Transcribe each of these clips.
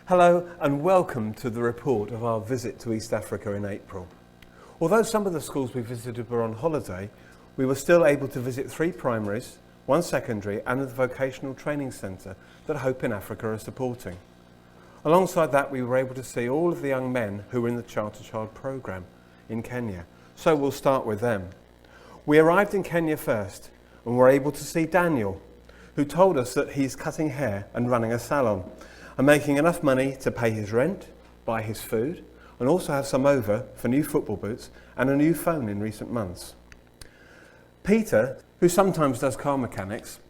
Hello and welcome to the report of our visit to East Africa in April. Although some of the schools we visited were on holiday, we were still able to visit 3 primaries, 1 secondary and the vocational training centre that Hope in Africa are supporting. Alongside that, we were able to see all of the young men who were in the Charter Child programme in Kenya, so we'll start with them. We arrived in Kenya first and were able to see Daniel, who told us that he's cutting hair and running a salon and making enough money to pay his rent, buy his food, and also have some over for new football boots and a new phone in recent months. Peter, who sometimes does car mechanics,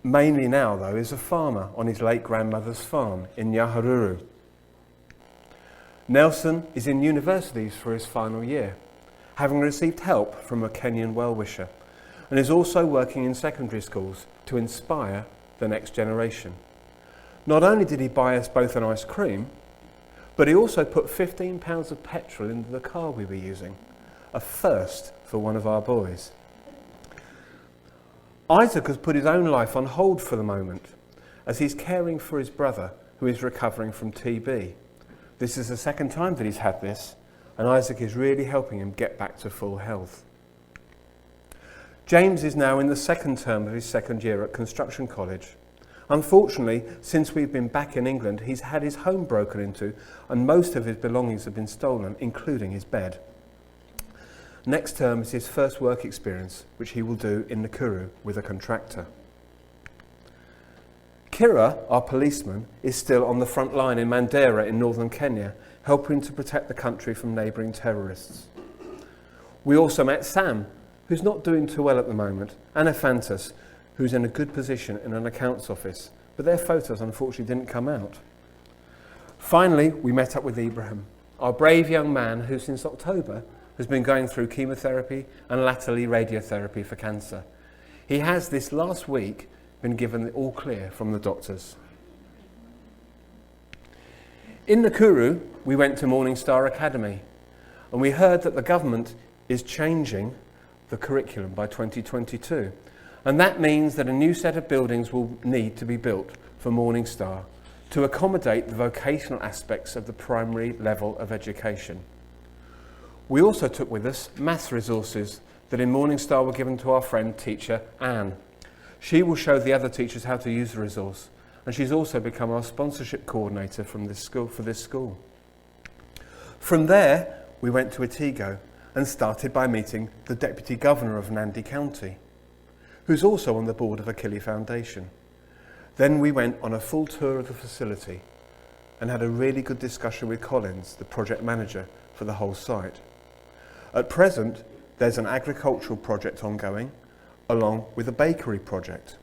mainly now though, is a farmer on his late grandmother's farm in Nyahururu. Nelson is in universities for his final year, having received help from a Kenyan well-wisher, and is also working in secondary schools to inspire the next generation. Not only did he buy us both an ice cream, but he also put £15 of petrol into the car we were using, a first for one of our boys. Isaac has put his own life on hold for the moment, as he's caring for his brother who is recovering from TB. This is the second time that he's had this, and Isaac is really helping him get back to full health. James is now in the second term of his second year at construction college. Unfortunately, since we've been back in England, he's had his home broken into and most of his belongings have been stolen, including his bed. Next term is his first work experience, which he will do in Nakuru with a contractor. Kira, our policeman, is still on the front line in Mandera in northern Kenya, helping to protect the country from neighbouring terrorists. We also met Sam, who's not doing too well at the moment, and Ephantus, who's in a good position in an accounts office, but their photos unfortunately didn't come out. Finally, we met up with Ibrahim, our brave young man who since October has been going through chemotherapy and latterly radiotherapy for cancer. He has this last week been given the all clear from the doctors. In Nakuru, we went to Morning Star Academy, and we heard that the government is changing the curriculum by 2022. And that means that a new set of buildings will need to be built for Morning Star to accommodate the vocational aspects of the primary level of education. We also took with us maths resources that in Morning Star were given to our friend teacher Anne. She will show the other teachers how to use the resource, and she's also become our sponsorship coordinator for this school. From there, we went to Atigo and started by meeting the Deputy Governor of Nandi County, who's also on the board of Achille Foundation. Then we went on a full tour of the facility and had a really good discussion with Collins, the project manager for the whole site. At present, there's an agricultural project ongoing, along with a bakery project.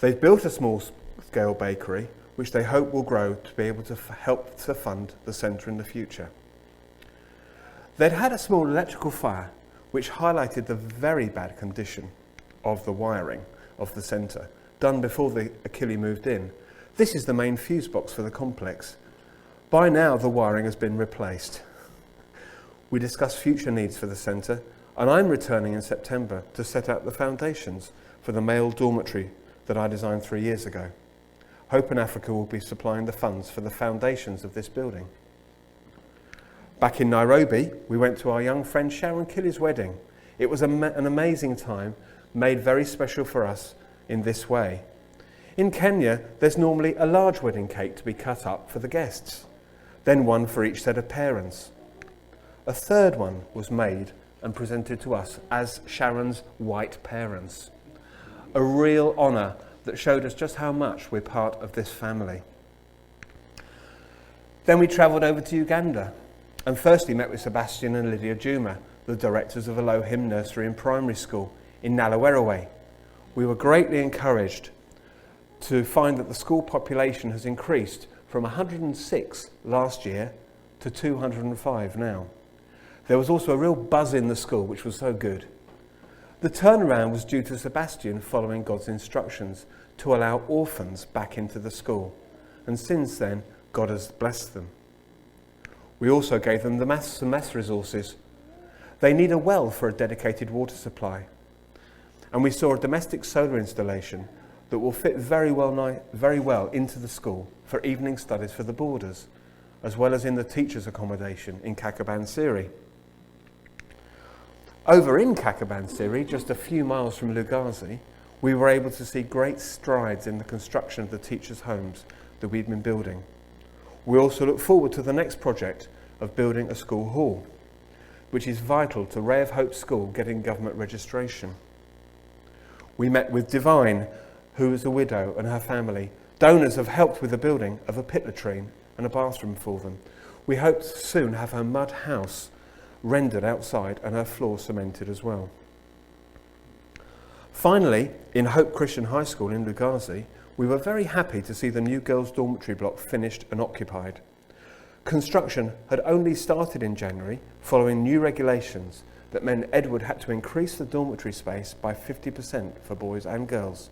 They've built a small-scale bakery, which they hope will grow to be able to help to fund the centre in the future. They'd had a small electrical fire, which highlighted the very bad condition of the wiring of the centre, done before the Achille moved in. This is the main fuse box for the complex. By now, the wiring has been replaced. We discussed future needs for the centre, and I'm returning in September to set out the foundations for the male dormitory that I designed 3 years ago. Hope in Africa will be supplying the funds for the foundations of this building. Back in Nairobi, we went to our young friend Sharon Killy's wedding. It was an amazing time, made very special for us in this way. In Kenya, there's normally a large wedding cake to be cut up for the guests, then one for each set of parents. A third one was made and presented to us as Sharon's white parents. A real honour that showed us just how much we're part of this family. Then we travelled over to Uganda and firstly met with Sebastian and Lydia Juma, the directors of Elohim Nursery and Primary School in Nalaweraway. We were greatly encouraged to find that the school population has increased from 106 last year to 205 now. There was also a real buzz in the school, which was so good. The turnaround was due to Sebastian following God's instructions to allow orphans back into the school, and since then God has blessed them. We also gave them some maths resources. They need a well for a dedicated water supply. And we saw a domestic solar installation that will fit very well into the school for evening studies for the boarders, as well as in the teachers' accommodation in Kakabansiri. Over in Kakabansiri, just a few miles from Lugazi, we were able to see great strides in the construction of the teachers' homes that we've been building. We also look forward to the next project of building a school hall, which is vital to Ray of Hope School getting government registration. We met with Divine, who is a widow, and her family. Donors have helped with the building of a pit latrine and a bathroom for them. We hope to soon have her mud house rendered outside and her floor cemented as well. Finally, in Hope Christian High School in Lugazi, we were very happy to see the new girls' dormitory block finished and occupied. Construction had only started in January following new regulations that meant Edward had to increase the dormitory space by 50% for boys and girls.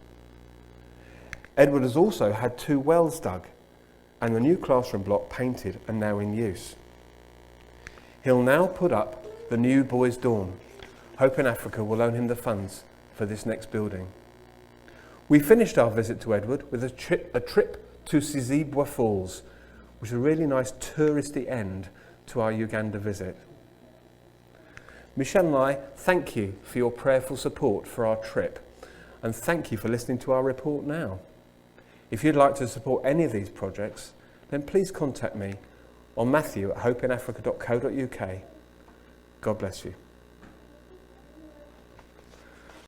Edward has also had 2 wells dug and the new classroom block painted and now in use. He'll now put up the new boys' dorm. Hope in Africa will loan him the funds for this next building. We finished our visit to Edward with a trip to Sizibwa Falls, which is a really nice touristy end to our Uganda visit. Michelle and I thank you for your prayerful support for our trip, and thank you for listening to our report now. If you'd like to support any of these projects, then please contact me on matthew@hopeinafrica.co.uk. God bless you.